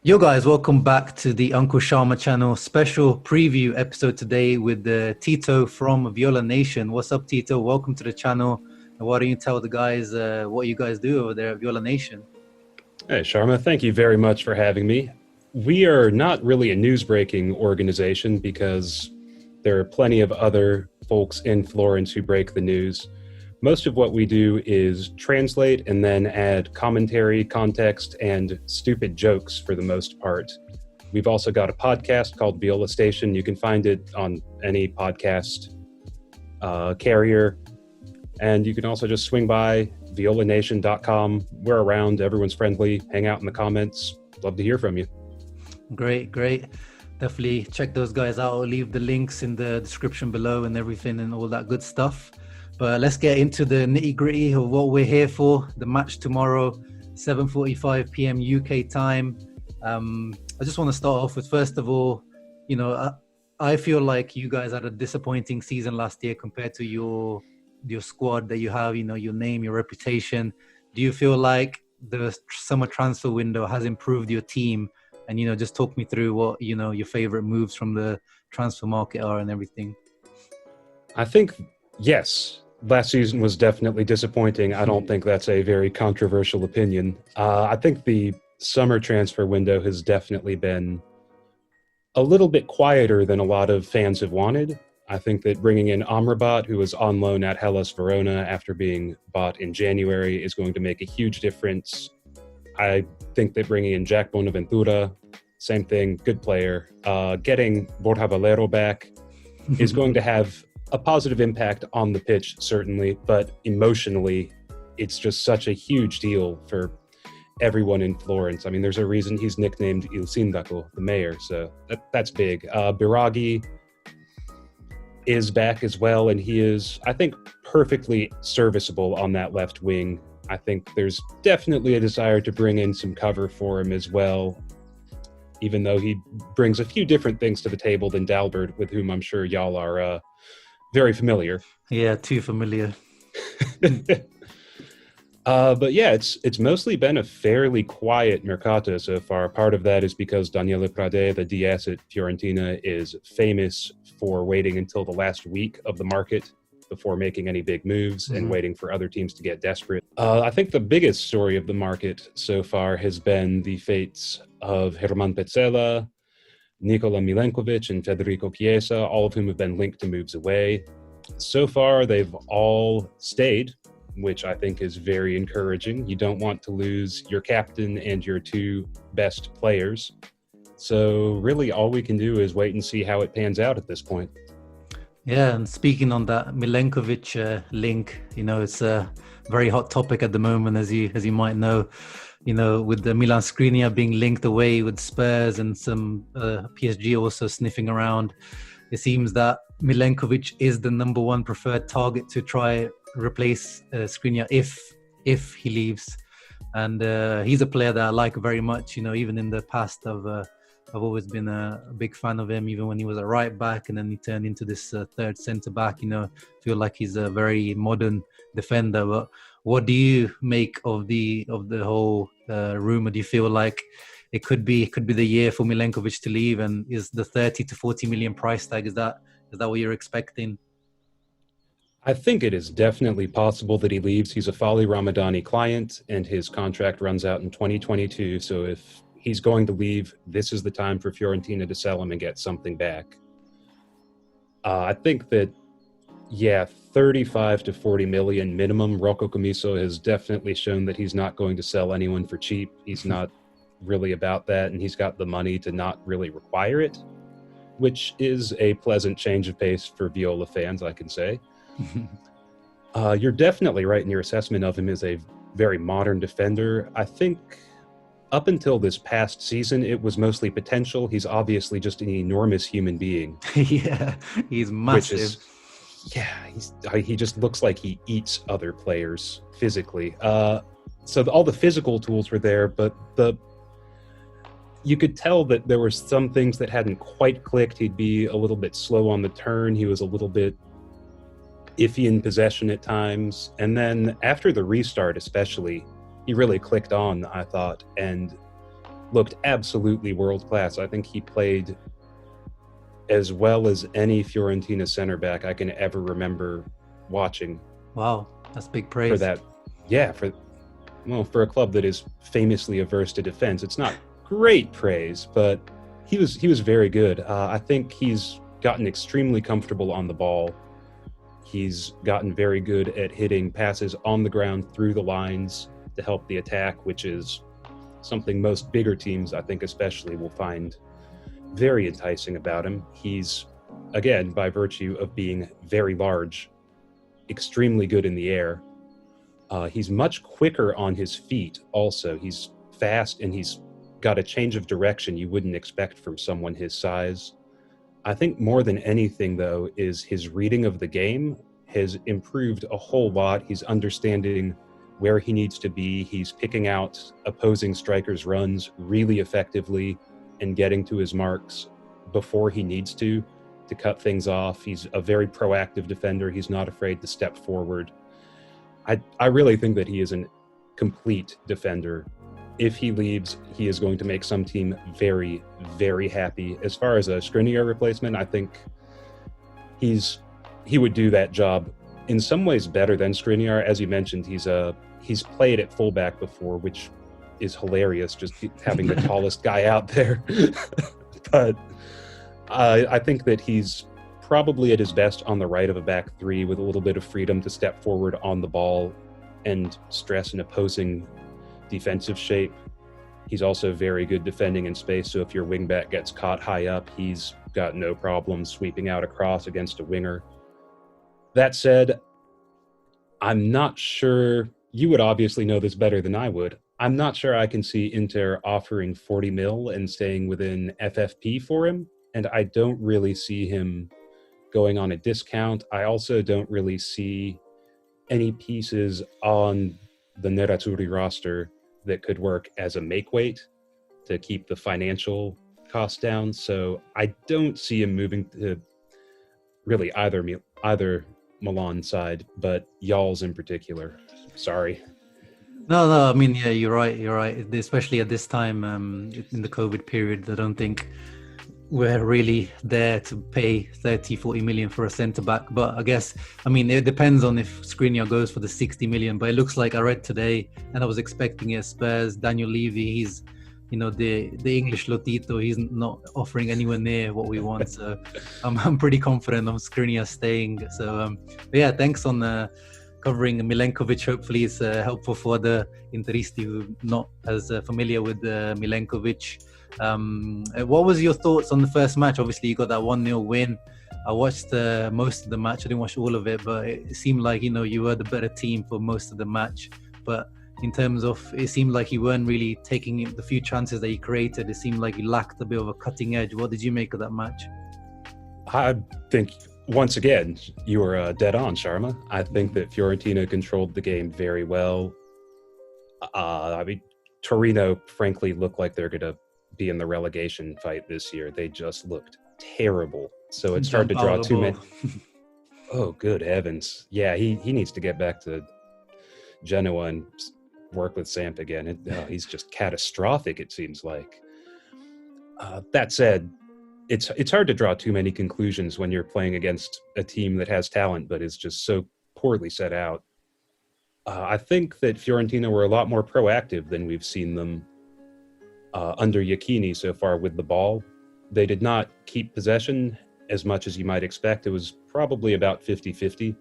Yo guys, welcome back to the Uncle Sharma channel special preview episode today with Tito from Viola Nation. What's up, Tito? Welcome to the channel. And why don't you tell the guys what you guys do over there at Viola Nation? Hey, Sharma, thank you very much for having me. We are not really a news-breaking organization because there are plenty of other folks in Florence who break the news. Most of what we do is translate and then add commentary, context, and stupid jokes for the most part. We've also got a podcast called Viola Station. You can find it on any podcast carrier. And you can also just swing by violanation.com. We're around. Everyone's friendly. Hang out in the comments. Love to hear from you. Great. Definitely check those guys out. I'll leave the links in the description below and everything and all that good stuff. But let's get into the nitty-gritty of what we're here for. The match tomorrow, 7:45 p.m. UK time. I just want to start off with, first of all, I feel like you guys had a disappointing season last year compared to your squad that you have, your name, your reputation. Do you feel like the summer transfer window has improved your team? And, just talk me through what, your favorite moves from the transfer market are and everything. I think, yes, last season was definitely disappointing. I don't think that's a very controversial opinion. I think the summer transfer window has definitely been a little bit quieter than a lot of fans have wanted. I think that bringing in Amrabat, who was on loan at Hellas Verona after being bought in January, is going to make a huge difference. I think that bringing in Jack Bonaventura, same thing, good player. Getting Borja Valero back is going to have a positive impact on the pitch, certainly, but emotionally, it's just such a huge deal for everyone in Florence. I mean, there's a reason he's nicknamed Il Sindaco, the mayor, so that's big. Biraghi is back as well, and he is, I think, perfectly serviceable on that left wing. I think there's definitely a desire to bring in some cover for him as well, even though he brings a few different things to the table than Dalbert, with whom I'm sure y'all are very familiar. Yeah, too familiar. But yeah, it's mostly been a fairly quiet mercato so far. Part of that is because Daniele Prade, the DS at Fiorentina, is famous for waiting until the last week of the market before making any big moves and waiting for other teams to get desperate. I think the biggest story of the market so far has been the fates of Herman Petzela, Nikola Milenkovic, and Federico Chiesa, all of whom have been linked to moves away. So far, they've all stayed, which I think is very encouraging. You don't want to lose your captain and your two best players. So really all we can do is wait and see how it pans out at this point. Yeah, and speaking on that Milenkovic link, it's a very hot topic at the moment, as you might know. With the Milan Skriniar being linked away with Spurs and some PSG also sniffing around, it seems that Milenkovic is the number one preferred target to try replace Skriniar if he leaves. And he's a player that I like very much. Even in the past, I've always been a big fan of him, even when he was a right back and then he turned into this third centre back. Feel like he's a very modern defender. But what do you make of the whole rumor? Do you feel like it could be the year for Milenkovic to leave? And is the 30 to 40 million price tag, is that what you're expecting? I think it is definitely possible that he leaves. He's a Fali Ramadani client and his contract runs out in 2022. So if he's going to leave, this is the time for Fiorentina to sell him and get something back. I think that, 35 to 40 million minimum. Rocco Commisso has definitely shown that he's not going to sell anyone for cheap. He's not really about that, and he's got the money to not really require it, which is a pleasant change of pace for Viola fans, I can say. You're definitely right in your assessment of him as a very modern defender. I think up until this past season, it was mostly potential. He's obviously just an enormous human being. Yeah, he's massive. He just looks like he eats other players physically. So all the physical tools were there, but you could tell that there were some things that hadn't quite clicked. He'd be a little bit slow on the turn. He was a little bit iffy in possession at times. And then after the restart especially, he really clicked on, I thought. And looked absolutely world class. I think he played as well as any Fiorentina center back I can ever remember watching. Wow, that's big For praise. that, yeah, for a club that is famously averse to defense, it's not great praise, but he was very good. I think he's gotten extremely comfortable on the ball. He's gotten very good at hitting passes on the ground through the lines to help the attack, which is something most bigger teams, I think especially, will find very enticing about him. He's, again, by virtue of being very large, extremely good in the air. He's much quicker on his feet also. He's fast and he's got a change of direction you wouldn't expect from someone his size. I think more than anything, though, is his reading of the game has improved a whole lot. He's understanding where he needs to be. He's picking out opposing strikers' runs really effectively and getting to his marks before he needs to cut things off. He's a very proactive defender. He's not afraid to step forward. I really think that he is a complete defender. If he leaves, he is going to make some team very, very happy. As far as a Skriniar replacement, I think he would do that job in some ways better than Skriniar. As you mentioned, he's played at fullback before, which is hilarious, just having the tallest guy out there. But I think that he's probably at his best on the right of a back three with a little bit of freedom to step forward on the ball and stress an opposing defensive shape. He's also very good defending in space, so if your wingback gets caught high up, he's got no problem sweeping out across against a winger. That said, I'm not sure, you would obviously know this better than I would, I'm not sure I can see Inter offering 40 mil and staying within FFP for him, and I don't really see him going on a discount. I also don't really see any pieces on the Nerazzurri roster that could work as a make weight to keep the financial cost down. So I don't see him moving to really either Milan side, but y'all's in particular. Sorry. No, I mean, yeah, you're right. Especially at this time in the COVID period, I don't think we're really there to pay 30-40 million for a centre back. But I guess, I mean, it depends on if Skriniar goes for the 60 million. But it looks like, I read today, and I was expecting it, Spurs, Daniel Levy, he's, the English Lotito, he's not offering anywhere near what we want. So I'm pretty confident on Skriniar staying. So yeah, thanks on covering Milenkovic. Hopefully it's helpful for the Interisti who are not as familiar with Milenkovic. What was your thoughts on the first match? Obviously you got that 1-0 win. I watched most of the match. I didn't watch all of it, but it seemed like you were the better team for most of the match. But in terms of, it seemed like you weren't really taking the few chances that you created. It seemed like you lacked a bit of a cutting edge. What did you make of that match? I think, once again, you were dead on, Sharma. I think that Fiorentina controlled the game very well. I mean, Torino, frankly, looked like they're going to be in the relegation fight this year. They just looked terrible. So it's hard to draw too many. Oh, good heavens. Yeah, he needs to get back to Genoa and work with Samp again. He's just catastrophic, it seems like. That said, it's hard to draw too many conclusions when you're playing against a team that has talent but is just so poorly set out. I think that Fiorentina were a lot more proactive than we've seen them under Iachini so far with the ball. They did not keep possession as much as you might expect. It was probably about 50-50,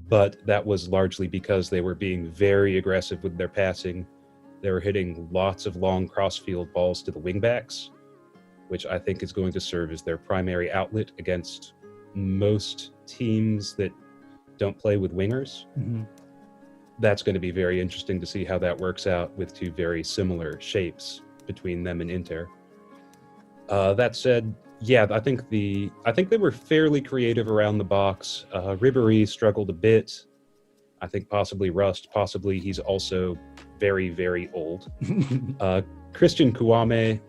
but that was largely because they were being very aggressive with their passing. They were hitting lots of long cross-field balls to the wingbacks, which I think is going to serve as their primary outlet against most teams that don't play with wingers. Mm-hmm. That's going to be very interesting to see how that works out with two very similar shapes between them and Inter. That said, yeah, I think they were fairly creative around the box. Ribéry struggled a bit. I think possibly rust. Possibly he's also very, very old. Christian Kouame,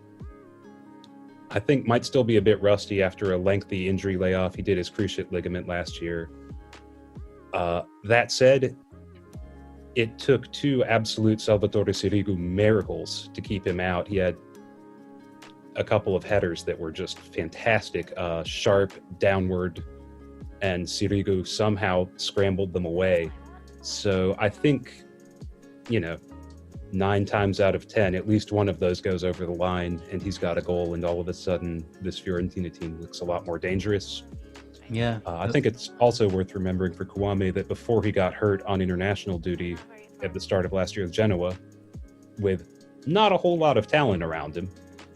I think, might still be a bit rusty after a lengthy injury layoff. He did his cruciate ligament last year. That said, it took two absolute Salvatore Sirigu miracles to keep him out. He had a couple of headers that were just fantastic, sharp, downward, and Sirigu somehow scrambled them away. So I think, 9 times out of 10, at least one of those goes over the line, and he's got a goal, and all of a sudden, this Fiorentina team looks a lot more dangerous. Yeah. I think it's also worth remembering for Kouame that before he got hurt on international duty at the start of last year with Genoa, with not a whole lot of talent around him,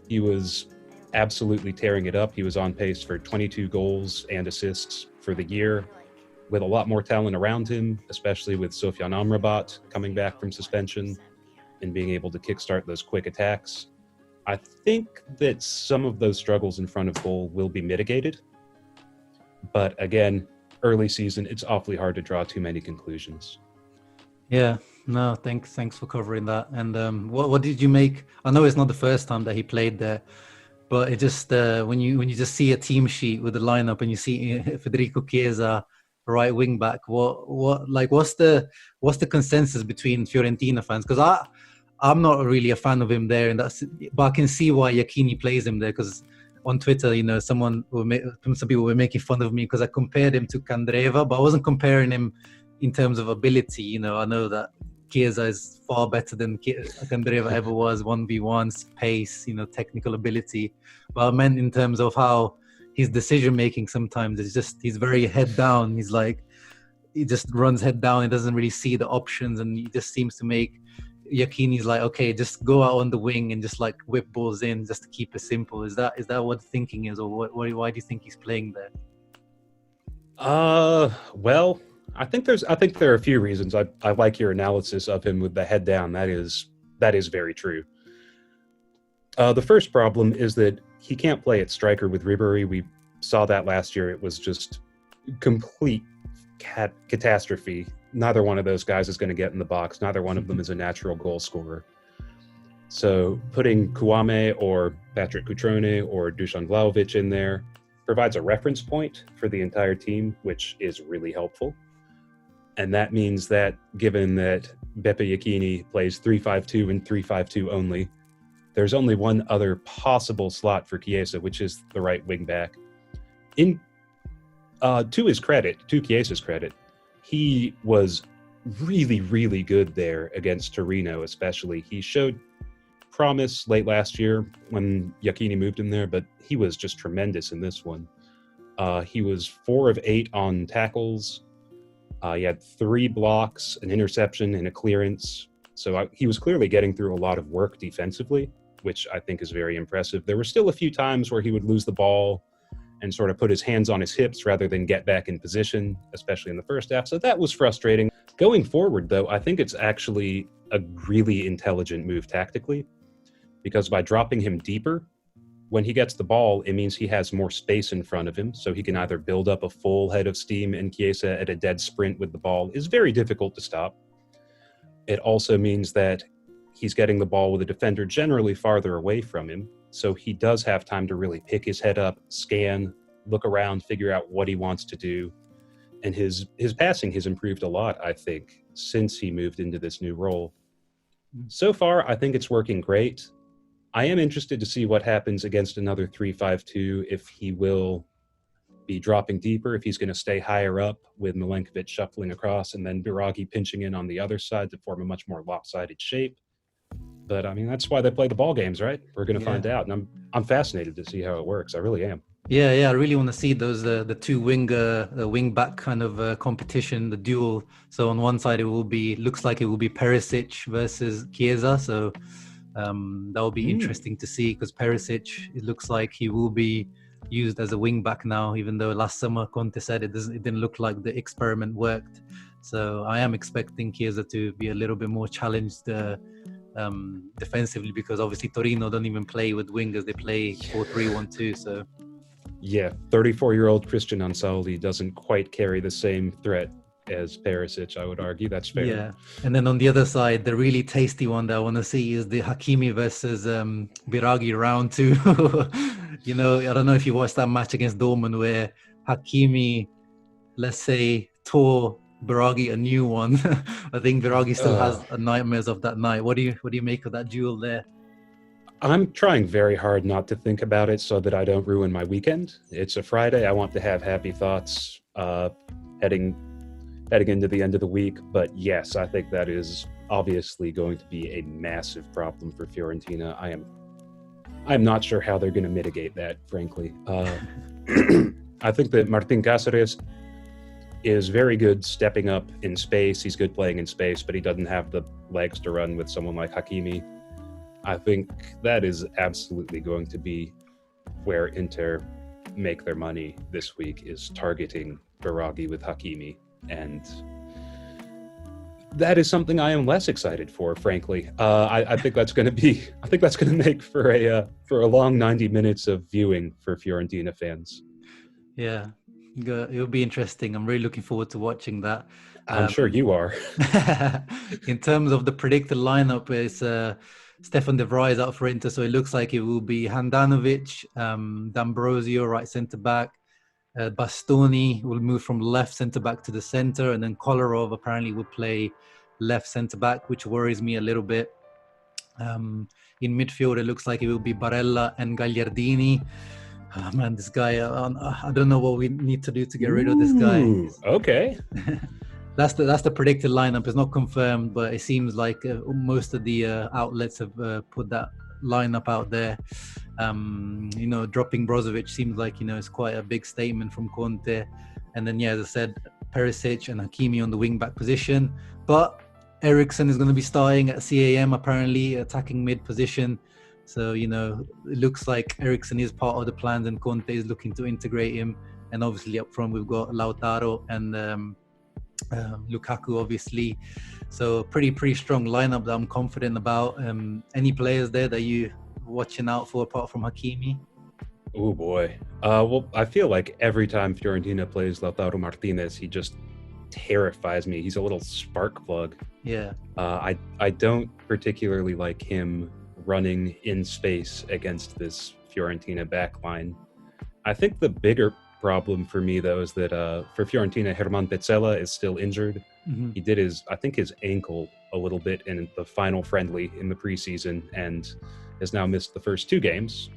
he was absolutely tearing it up. He was on pace for 22 goals and assists for the year, with a lot more talent around him, especially with Sofiane Amrabat coming back from suspension and being able to kickstart those quick attacks. I think that some of those struggles in front of goal will be mitigated. But again, early season, it's awfully hard to draw too many conclusions. Yeah, no, thanks for covering that. And what did you make? I know it's not the first time that he played there, but it just when you just see a team sheet with the lineup and you see Federico Chiesa right wing back, what's the consensus between Fiorentina fans? Because I'm not really a fan of him there, but I can see why Iachini plays him there. Because on Twitter, some people were making fun of me because I compared him to Candreva, but I wasn't comparing him in terms of ability. I know that Chiesa is far better than Candreva ever was, 1v1, pace, technical ability. But I meant in terms of how his decision making sometimes is just, he's very head down. He just runs head down. He doesn't really see the options, and he just seems to make Iachini's like, okay, just go out on the wing and just like whip balls in just to keep it simple. Is that what the thinking is, or why do you think he's playing there? Well, I think there are a few reasons. I like your analysis of him with the head down. That is very true. The first problem is that he can't play at striker with Ribery. We saw that last year. It was just complete catastrophe. Neither one of those guys is going to get in the box. Neither one of them is a natural goal scorer. So putting Kouame or Patrick Cutrone or Dusan Vlahovic in there provides a reference point for the entire team, which is really helpful. And that means that given that Beppe Iachini plays 3-5-2 and 3-5-2 only, there's only one other possible slot for Chiesa, which is the right wing back. To Chiesa's credit, he was really, really good there against Torino, especially. He showed promise late last year when Iachini moved him there, but he was just tremendous in this one. He was 4 of 8 on tackles. He had 3 blocks, an interception, and a clearance. So he was clearly getting through a lot of work defensively, which I think is very impressive. There were still a few times where he would lose the ball and sort of put his hands on his hips rather than get back in position, especially in the first half. So that was frustrating. Going forward, though, I think it's actually a really intelligent move tactically, because by dropping him deeper, when he gets the ball, it means he has more space in front of him, so he can either build up a full head of steam, and Chiesa at a dead sprint with the ball is very difficult to stop. It also means that he's getting the ball with a defender generally farther away from him, so he does have time to really pick his head up, scan, look around, figure out what he wants to do. And his passing has improved a lot, I think, since he moved into this new role. So far, I think it's working great. I am interested to see what happens against another 3-5-2, if he will be dropping deeper, if he's going to stay higher up with Milenkovic shuffling across and then Biraghi pinching in on the other side to form a much more lopsided shape. But I mean, that's why they play the ball games, right? We're going to find out, and I'm fascinated to see how it works. I really am. Yeah, I really want to see those the two wing back kind of competition, the duel. So on one side, looks like it will be Perisic versus Chiesa. So that will be interesting to see, because Perisic, it looks like he will be used as a wing back now, even though last summer Conte said it didn't look like the experiment worked. So I am expecting Chiesa to be a little bit more challenged defensively, because obviously Torino don't even play with wingers, they play 4-3-1-2. So yeah, 34-year-old Christian Ansaldi doesn't quite carry the same threat as Perisic, I would argue. That's fair. Yeah, and then on the other side, the really tasty one that I want to see is the Hakimi versus Biraghi round 2. I don't know if you watched that match against Dortmund where Hakimi, let's say, tore Biragi a new one. I think Biragi still has Uh, nightmares of that night. What do you make of that duel there? I'm trying very hard not to think about it so that I don't ruin my weekend. It's a Friday. I want to have happy thoughts heading heading into the end of the week. But yes, I think that is obviously going to be a massive problem for Fiorentina. I'm not sure how they're going to mitigate that, frankly. I think that Martin Cáceres is very good stepping up in space. He's good playing in space, but he doesn't have the legs to run with someone like Hakimi. I think that is absolutely going to be where Inter make their money this week, is targeting Biragi with Hakimi. And that is something I am less excited for, frankly. I think that's going to be. I think that's going to make for a long 90 minutes of viewing for Fiorentina fans. Yeah, it'll be interesting. I'm really looking forward to watching that. I'm sure you are. In terms of the predicted lineup, is Stefan de Vrij is out for Inter, so it looks like it will be Handanovic, D'Ambrosio, right centre back. Bastoni will move from left centre back to the centre, and then Kolarov apparently will play left centre back, which worries me a little bit. In midfield, it looks like it will be Barella and Gagliardini. Oh, man, this guy, I don't know what we need to do to get rid of this guy. Okay. That's the predicted lineup. It's not confirmed, but it seems like most of the outlets have put that lineup out there. Dropping Brozovic seems like it's quite a big statement from Conte. And then as I said, Perisic and Hakimi on the wing back position, but Eriksen is going to be starting at CAM, apparently attacking mid position. So it looks like Eriksen is part of the plans, and Conte is looking to integrate him. And obviously up front we've got Lautaro and Lukaku, obviously. So pretty strong lineup that I'm confident about. Any players there that you watching out for apart from Hakimi? Oh boy. Well, I feel like every time Fiorentina plays Lautaro Martinez, he just terrifies me. He's a little spark plug. Yeah. I don't particularly like him running in space against this Fiorentina backline. I think the bigger problem for me, though, is that for Fiorentina, Herman Pezzella is still injured. Mm-hmm. He did his ankle a little bit in the final friendly in the preseason and has now missed the first 2 games,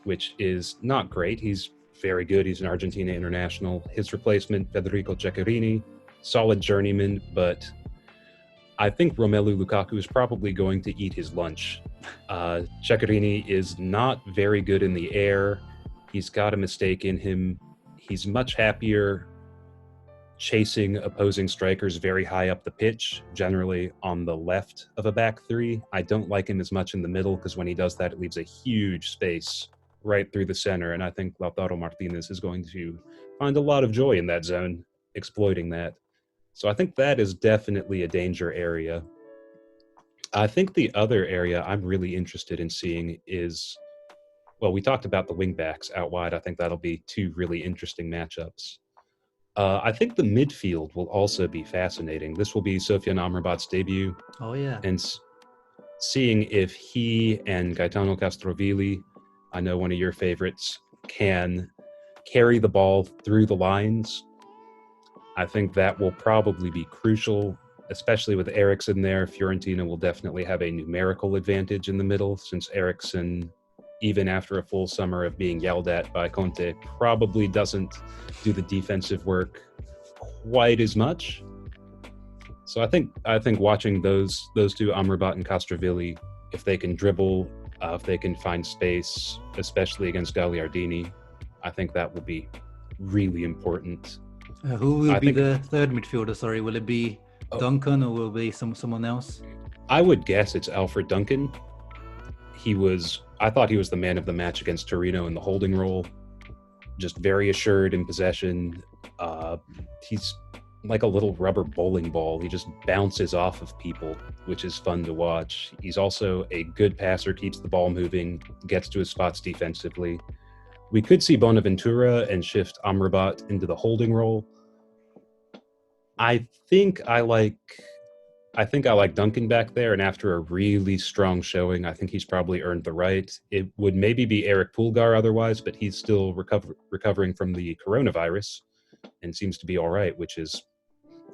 which is not great. He's very good. He's an Argentina international. His replacement, Federico Ceccherini, solid journeyman, but I think Romelu Lukaku is probably going to eat his lunch. Ceccherini is not very good in the air. He's got a mistake in him. He's much happier chasing opposing strikers very high up the pitch, generally on the left of a back three. I don't like him as much in the middle, because when he does that, it leaves a huge space right through the center. And I think Lautaro Martinez is going to find a lot of joy in that zone, exploiting that. So I think that is definitely a danger area. I think the other area I'm really interested in seeing is, well, we talked about the wingbacks out wide. I think that'll be 2 really interesting matchups. I think the midfield will also be fascinating. This will be Sofian Amrabat's debut. Oh, yeah. And seeing if he and Gaetano Castrovilli, I know one of your favorites, can carry the ball through the lines. I think that will probably be crucial, especially with Eriksen there. Fiorentina will definitely have a numerical advantage in the middle, since Eriksen, even after a full summer of being yelled at by Conte, probably doesn't do the defensive work quite as much. So I think watching those 2, Amrabat and Castrovilli, if they can dribble, if they can find space, especially against Gagliardini, I think that will be really important. Who will be the third midfielder? Sorry, will it be Duncan or will it be someone else? I would guess it's Alfred Duncan. I thought he was the man of the match against Torino in the holding role. Just very assured in possession. He's like a little rubber bowling ball. He just bounces off of people, which is fun to watch. He's also a good passer, keeps the ball moving, gets to his spots defensively. We could see Bonaventura and shift Amrabat into the holding role. I think I like Duncan back there, and after a really strong showing, I think he's probably earned the right. It would maybe be Eric Pulgar otherwise, but he's still recovering from the coronavirus and seems to be all right, which is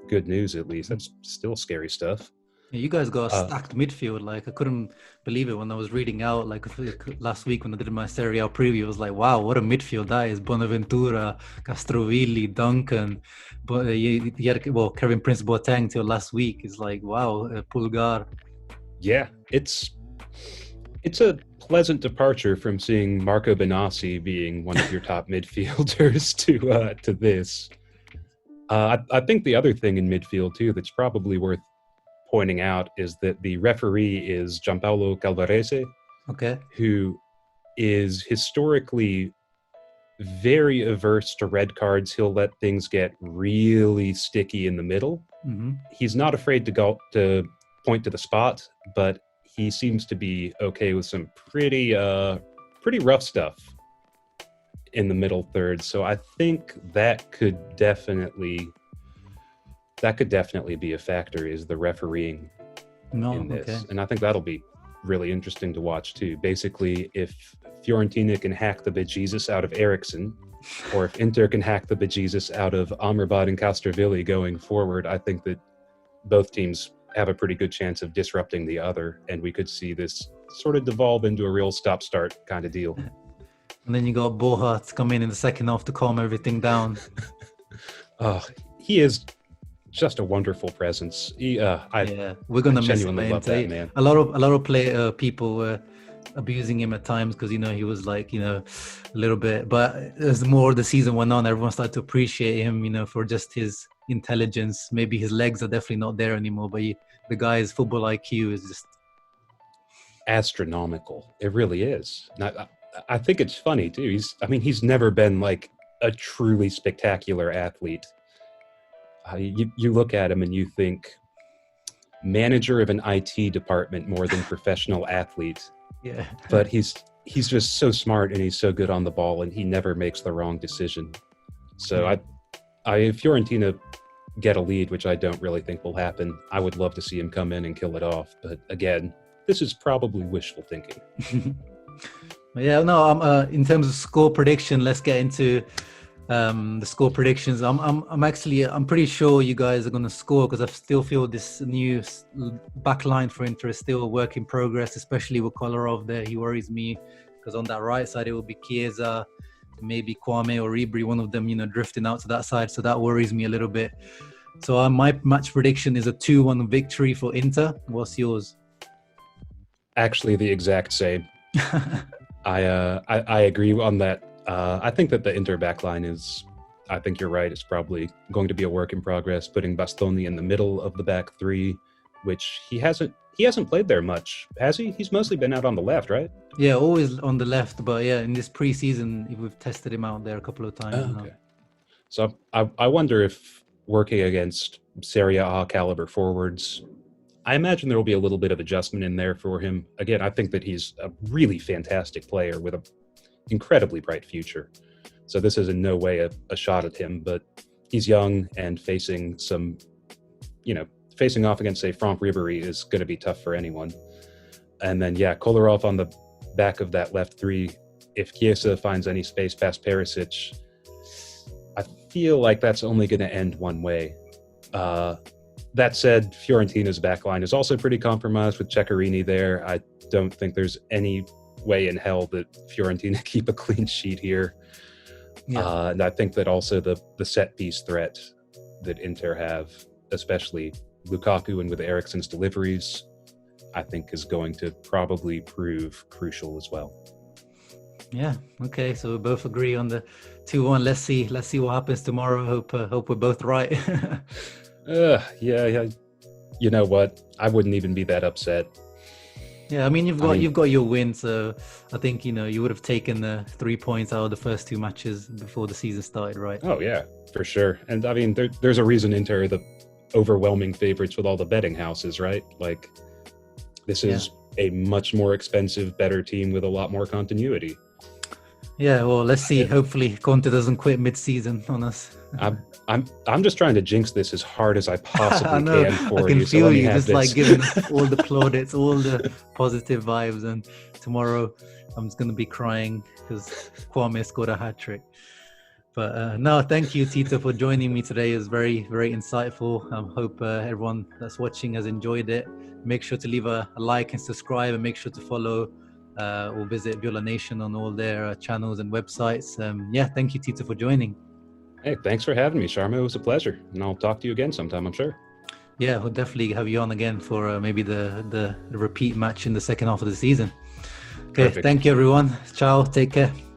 good news at least. That's still scary stuff. Yeah, you guys got a Uh, stacked midfield. Like I couldn't believe it when I was reading out like last week when I did my Serie A preview. I was like, wow, what a midfield that is! Bonaventura, Castrovilli, Duncan, but well, Kevin Prince Boateng till last week is like, wow, Pulgar. yeah, it's a pleasant departure from seeing Marco Benassi being one of your top midfielders to this. I think the other thing in midfield too that's probably worth pointing out is that the referee is Gianpaolo Calvarese, Okay. who is historically very averse to red cards. He'll let things get really sticky in the middle. Mm-hmm. He's not afraid to go to point to the spot, but he seems to be okay with some pretty rough stuff in the middle third. So I think that could definitely be a factor, is the refereeing in this. Okay. And I think that'll be really interesting to watch too. Basically, if Fiorentina can hack the bejesus out of Eriksen, or if Inter can hack the bejesus out of Amrabat and Castrovilli going forward, I think that both teams have a pretty good chance of disrupting the other, and we could see this sort of devolve into a real stop-start kind of deal. And then you got Boha to come in the second half to calm everything down. He is just a wonderful presence. We're gonna miss him. Love that man. A lot of people were abusing him at times because he was like a little bit. But as more the season went on, everyone started to appreciate him. For just his intelligence. Maybe his legs are definitely not there anymore, but the guy's football IQ is just astronomical. It really is. And I think it's funny too. He's never been like a truly spectacular athlete. You look at him and you think manager of an IT department more than professional athlete. Yeah. But he's just so smart and he's so good on the ball and he never makes the wrong decision. So if Fiorentina get a lead, which I don't really think will happen, I would love to see him come in and kill it off. But again, this is probably wishful thinking. In terms of score prediction, let's get into the score predictions. I'm pretty sure you guys are going to score, because I still feel this new back line for Inter is still a work in progress, especially with Kolarov there. He worries me because on that right side it will be Chiesa, maybe Kwame or Ribery, one of them drifting out to that side, so that worries me a little bit. So my match prediction is a 2-1 victory for Inter. What's yours? Actually the exact same. I agree on that. I think that the Inter backline is, I think you're right, it's probably going to be a work in progress, putting Bastoni in the middle of the back three, which he hasn't played there much, has he? He's mostly been out on the left, right? Yeah, always on the left, but in this preseason we've tested him out there a couple of times. Oh, okay. So I wonder if working against Serie A caliber forwards, I imagine there will be a little bit of adjustment in there for him. Again, I think that he's a really fantastic player with an incredibly bright future. So this is in no way a shot at him, but he's young and facing off against, say, Franck Ribery is going to be tough for anyone. And then, Kolarov on the back of that left three. If Chiesa finds any space past Perisic, I feel like that's only going to end one way. That said, Fiorentina's backline is also pretty compromised with Ceccarini there. I don't think there's any way in hell that Fiorentina keep a clean sheet here. Yeah. And I think that also the set piece threat that Inter have, especially Lukaku and with Eriksen's deliveries, I think is going to probably prove crucial as well. Yeah. Okay. So we both agree on the 2-1. Let's see what happens tomorrow. Hope we're both right. Yeah. You know what? I wouldn't even be that upset. Yeah, you've got your win, so I think you would have taken the 3 points out of the first two matches before the season started, right? Oh yeah, for sure. And I mean, there's a reason Inter are the overwhelming favorites with all the betting houses, right? Like, this is a much more expensive, better team with a lot more continuity. Yeah, well, let's see. Hopefully, Conte doesn't quit mid-season on us. I'm just trying to jinx this as hard as I possibly can for you. I can feel you just like giving all the plaudits, all the positive vibes, and tomorrow I'm just going to be crying because Kwame scored a hat-trick. But no, thank you, Tito, for joining me today. It was very, very insightful. Hope everyone that's watching has enjoyed it. Make sure to leave a like and subscribe, and make sure to follow or visit Viola Nation on all their channels and websites. Yeah, thank you, Tito, for joining. Hey, thanks for having me, Sharma. It was a pleasure. And I'll talk to you again sometime, I'm sure. Yeah, we'll definitely have you on again for maybe the repeat match in the second half of the season. Okay, Perfect. Thank you, everyone. Ciao, take care.